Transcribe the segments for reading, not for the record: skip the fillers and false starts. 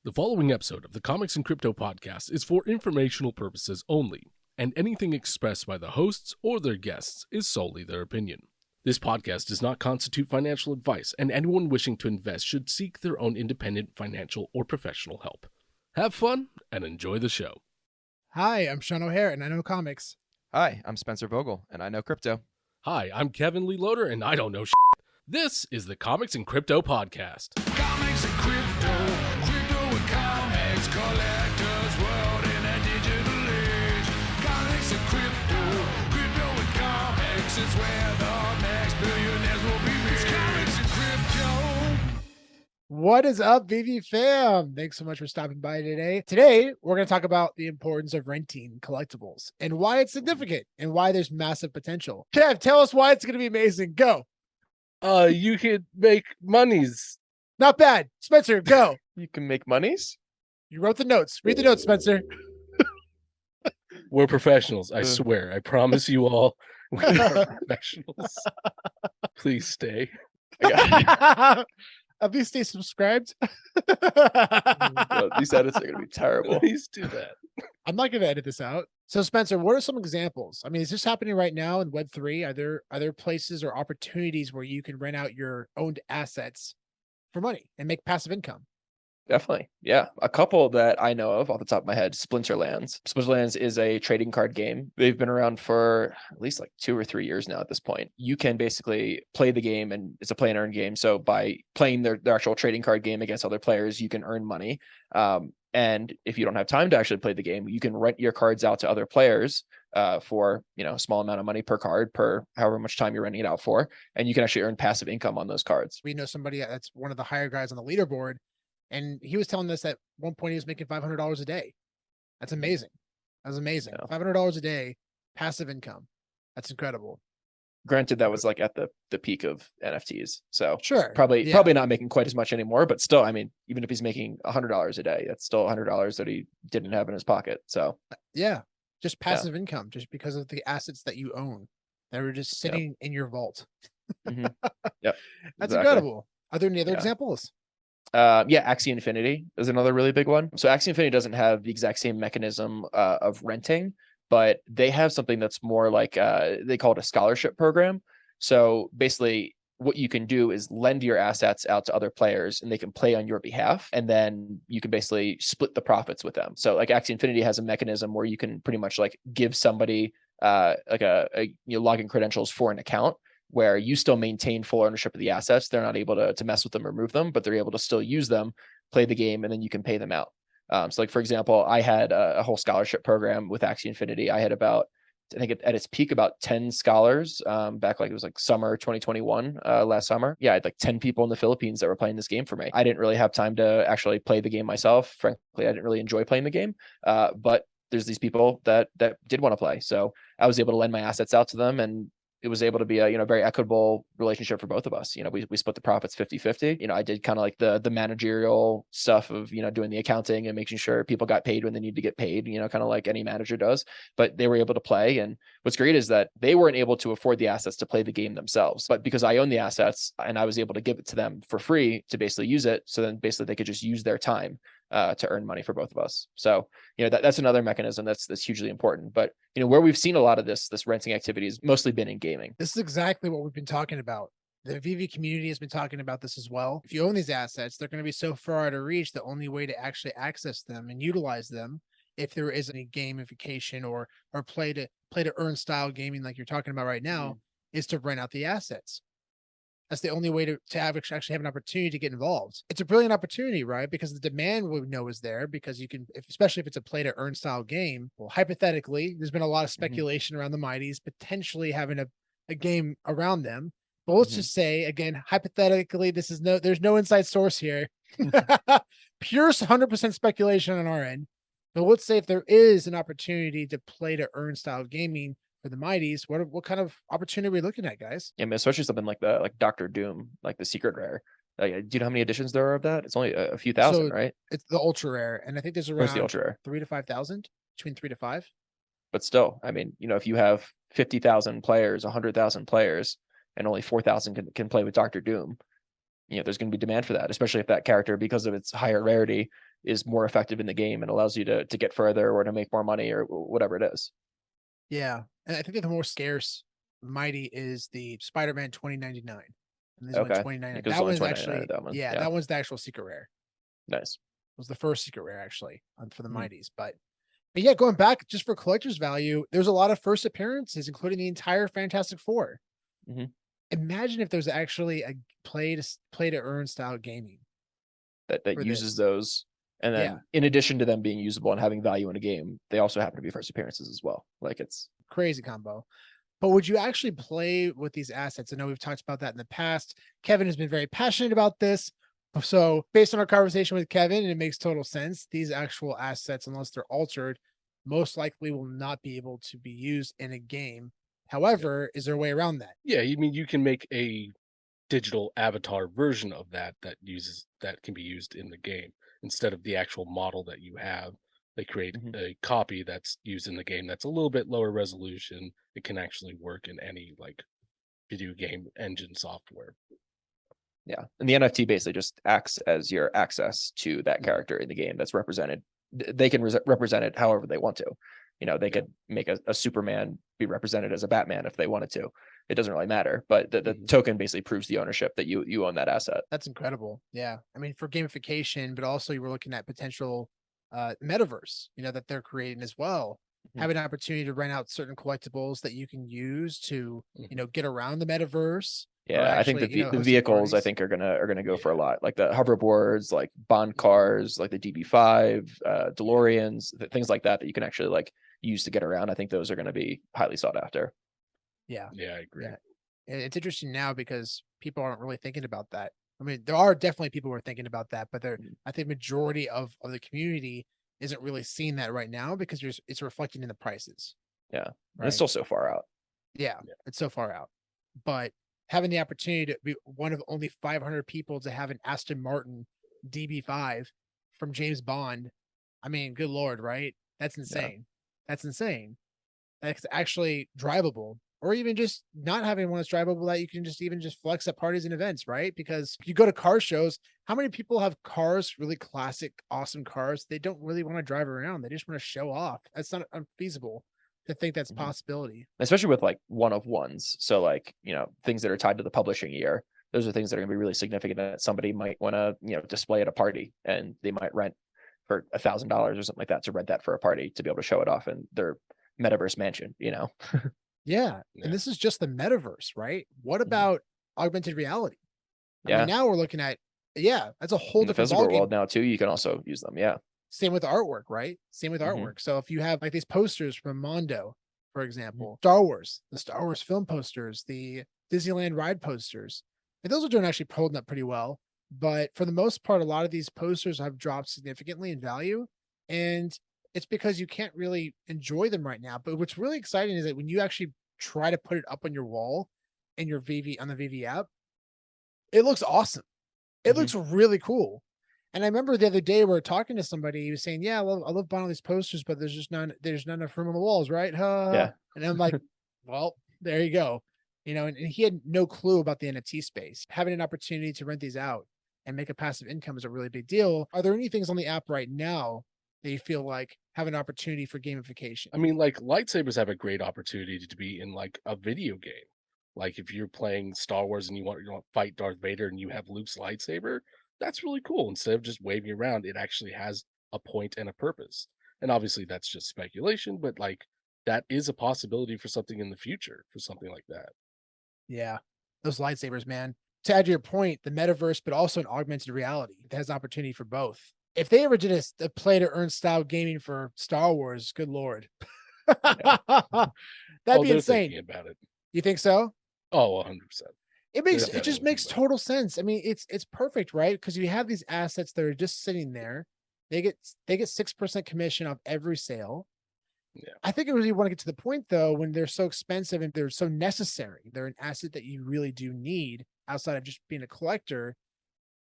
The following episode of the Comics and Crypto podcast is for informational purposes only, and anything expressed by the hosts or their guests is solely their opinion. This podcast does not constitute financial advice, and anyone wishing to invest should seek their own independent financial or professional help. Have fun and enjoy the show. Hi, I'm Sean O'Hare, and I know comics. Hi, I'm Spencer Vogel, and I know crypto. Hi, I'm Kevin Lee Loader, and I don't know shit. This is the Comics and Crypto podcast. Comics and crypto, crypto and comics, collectors world in a digital age. Comics and crypto, crypto and comics is where the next billionaires will be made. It's comics and crypto. What is up, VeVe fam? Thanks so much for stopping by today. Today, we're going to talk about the importance of renting collectibles and why it's significant and why there's massive potential. Kev, tell us why it's going to be amazing. Go. You could make monies. Not bad. Spencer, go. You can make monies? You wrote the notes. Read the notes, Spencer. We're professionals, I swear. I promise you all, we are professionals. Please stay. At least stay subscribed. God, these edits are going to be terrible. Please do that. I'm not going to edit this out. So, Spencer, what are some examples? I mean, is this happening right now in Web3? Are there places or opportunities where you can rent out your owned assets for money and make passive income? Definitely. Yeah. A couple that I know of off the top of my head, Splinterlands. Splinterlands is a trading card game. They've been around for at least like 2 or 3 years now at this point. You can basically play the game, and it's a play and earn game. So by playing their actual trading card game against other players, you can earn money. And if you don't have time to actually play the game, you can rent your cards out to other players for, a small amount of money per card, per however much time you're renting it out for. And you can actually earn passive income on those cards. We know somebody that's one of the higher guys on the leaderboard, and he was telling us at one point he was making $500 a day. That's amazing. That's amazing. Yeah. $500 a day, passive income. That's incredible. Granted, that was like at the peak of NFTs. So sure, probably not making quite as much anymore, but still, I mean, even if he's making $100 a day, that's still $100 that he didn't have in his pocket. So yeah, just passive income, just because of the assets that you own that were just sitting in your vault. Mm-hmm. Yep. That's incredible. Are there any other examples? Axie Infinity is another really big one. So Axie Infinity doesn't have the exact same mechanism of renting, but they have something that's more like they call it a scholarship program. So basically what you can do is lend your assets out to other players and they can play on your behalf, and then you can basically split the profits with them. So like Axie Infinity has a mechanism where you can pretty much like give somebody like a login credentials for an account, where you still maintain full ownership of the assets. They're not able to mess with them or move them, but they're able to still use them, play the game, and then you can pay them out. So like, for example, I had a whole scholarship program with Axie Infinity. I had about, I think at its peak, about 10 scholars back, like it was like summer 2021, last summer. Yeah, I had like 10 people in the Philippines that were playing this game for me. I didn't really have time to actually play the game myself. Frankly, I didn't really enjoy playing the game, but there's these people that did want to play. So I was able to lend my assets out to them, and it was able to be a very equitable relationship for both of us. We split the profits 50-50. I did kind of like the managerial stuff of doing the accounting and making sure people got paid when they need to get paid, kind of like any manager does. But they were able to play, and what's great is that they weren't able to afford the assets to play the game themselves, but because I own the assets and I was able to give it to them for free to basically use it, so then basically they could just use their time to earn money for both of us. So that's another mechanism that's hugely important. But where we've seen a lot of this renting activity has mostly been in gaming. This is exactly what we've been talking about. The VeVe community has been talking about this as well. If you own these assets, they're going to be so far out of reach. The only way to actually access them and utilize them, if there is any gamification or play to earn style gaming like you're talking about right now, is to rent out the assets. That's the only way to actually have an opportunity to get involved. It's a brilliant opportunity, right? Because the demand we know is there, because you can, especially if it's a play to earn style game. Well, hypothetically, there's been a lot of speculation around the Mighties potentially having a game around them. But let's just say, again, hypothetically, there's no inside source here. Pure 100% speculation on our end. But let's say if there is an opportunity to play to earn style gaming for the Mighties, what kind of opportunity are we looking at, guys? Yeah, I mean, especially something like Dr. Doom, like the secret rare. Do you know how many editions there are of that? It's only a few thousand, right? It's the ultra rare, and I think there's around the ultra rare? 3,000 to 5,000, between 3 to 5. But still, I mean, if you have 50,000 players, 100,000 players, and only 4,000 can play with Dr. Doom, there's going to be demand for that, especially if that character, because of its higher rarity, is more effective in the game and allows you to get further or to make more money or whatever it is. Yeah. And I think that the more scarce mighty is the Spider-Man 2099. And this one Okay. 2099. Because That only was 2099 actually, of that one. yeah, Yeah. that was the actual secret rare. Nice. It was the first secret rare actually for the Mhm. mighties. But yeah, going back just for collector's value, there's a lot of first appearances, including the entire Fantastic Four. Mhm. Imagine if there's actually a play to earn style gaming. That for uses this. those. And then Yeah. in addition to them being usable and having value in a game, they also happen to be first appearances as well. Like it's Crazy combo. But would you actually play with these assets? I know we've talked about that in the past. Kevin has been very passionate about this. So based on our conversation with Kevin, and it makes total sense, these actual assets, unless they're altered, most likely will not be able to be used in a game. However, is there a way around that? Yeah, you mean you can make a digital avatar version of that that can be used in the game instead of the actual model that you have. They create Mhm. a copy that's used in the game that's a little bit lower resolution. It can actually work in any like video game engine software. Yeah. And the NFT basically just acts as your access to that Mhm. character in the game that's represented. They can represent it however they want to. They could make a Superman be represented as a Batman if they wanted to. It doesn't really matter. But the Mhm. token basically proves the ownership that you own that asset. That's incredible. Yeah. I mean, for gamification, but also you were looking at potential metaverse, that they're creating as well. Mhm. Have an opportunity to rent out certain collectibles that you can use to, Mhm. get around the metaverse. Or Yeah, I think actually, that the host some vehicles I parties. think are gonna go for a lot, like the hoverboards, like Mm-hmm. Bond cars, like the DB5, DeLoreans, things like that you can actually like use to get around. I think those are gonna be highly sought after. Yeah. Yeah, I agree. Yeah. And it's interesting now because people aren't really thinking about that. I mean, there are definitely people who are thinking about that, but Mhm. I think majority of the community isn't really seeing that right now because it's reflecting in the prices. Yeah, and Right. it's still so far out. Yeah, Yeah. it's so far out. But having the opportunity to be one of only 500 people to have an Aston Martin DB5 from James Bond, I mean, good Lord, right? That's insane. That's insane. That's actually drivable. Or even just not having one that's drivable that you can just even just flex at parties and events, right? Because you go to car shows, how many people have cars, really classic, awesome cars? They don't really want to drive around. They just want to show off. That's not unfeasible to think that's a Mhm. possibility. Especially with like one of ones. So like, things that are tied to the publishing year. Those are things that are gonna be really significant that somebody might want to, display at a party, and they might rent for $1,000 or something like that to rent that for a party to be able to show it off in their metaverse mansion. Yeah. Yeah. And this is just the metaverse, right? What Mhm. about augmented reality? I mean, Yeah. now we're looking at, yeah, that's a whole In the different physical ballgame. world now too, you can also use them. Yeah. Same with artwork, right? Same with Mhm. artwork. So if you have like these posters from Mondo, for Mm-hmm. example, Star Wars, the Star Wars film posters, the Disneyland ride posters, and those are doing actually holding up pretty well. But for the most part, a lot of these posters have dropped significantly in value. And it's because you can't really enjoy them right now. But what's really exciting is that when you actually try to put it up on your wall in your VeVe on the VeVe app, it looks awesome. It Mhm. looks really cool. And I remember the other day we were talking to somebody, he was saying, yeah, I love buying all these posters, but there's not enough room on the walls, right? Yeah. And I'm like, well, there you go. And he had no clue about the NFT space. Having an opportunity to rent these out and make a passive income is a really big deal. Are there any things on the app right now that you feel like have an opportunity for gamification? I mean, like lightsabers have a great opportunity to be in like a video game. Like if you're playing Star Wars and you want to fight Darth Vader and you have Luke's lightsaber, that's really cool. Instead of just waving around, it actually has a point and a purpose. And obviously that's just speculation, but like that is a possibility for something in the future for something like that. Yeah, those lightsabers, man. To add to your point, the metaverse, but also an augmented reality that has opportunity for both. If they ever did a play to earn style gaming for Star Wars, good Lord. That'd Oh, be they're insane. thinking about it. You think so? Oh, 100%. They're It just definitely makes thinking about it. total sense. I mean, it's perfect, right? Because you have these assets that are just sitting there. They get 6% commission off every sale. Yeah. I think it really want to get to the point though, when they're so expensive and they're so necessary. They're an asset that you really do need outside of just being a collector.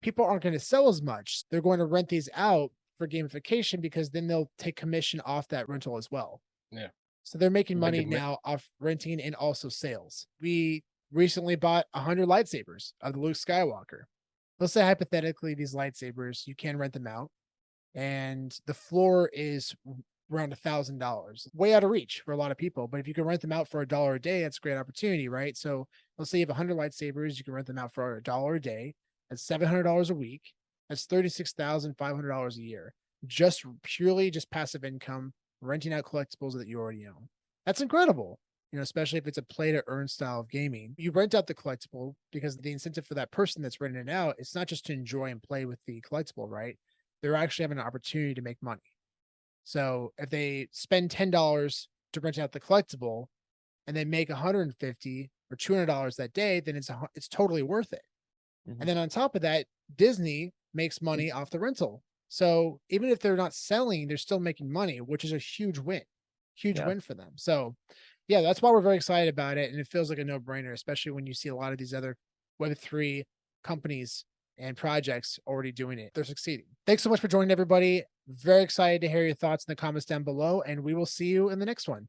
People aren't going to sell as much. They're going to rent these out for gamification because then they'll take commission off that rental as well. Yeah. So they're making They money can ma- now off renting and also sales. We recently bought 100 lightsabers of the Luke Skywalker. Let's say hypothetically these lightsabers, you can rent them out. and the floor is around $1,000, way out of reach for a lot of people. But if you can rent them out for $1 a day, that's a great opportunity, right? So let's say you have 100 lightsabers, you can rent them out for $1 a day. That's $700 a week. That's $36,500 a year, just purely just passive income, renting out collectibles that you already own. That's incredible. Especially if it's a play to earn style of gaming. You rent out the collectible because the incentive for that person that's renting it out, it's not just to enjoy and play with the collectible, right? They're actually having an opportunity to make money. So if they spend $10 to rent out the collectible and they make $150 or $200 that day, then it's totally worth it. And then on top of that, Disney makes money off the rental. So even if they're not selling, they're still making money, which is a huge win for them. So yeah, that's why we're very excited about it. And it feels like a no-brainer, especially when you see a lot of these other Web3 companies and projects already doing it. They're succeeding. Thanks so much for joining, everybody. Very excited to hear your thoughts in the comments down below, and we will see you in the next one.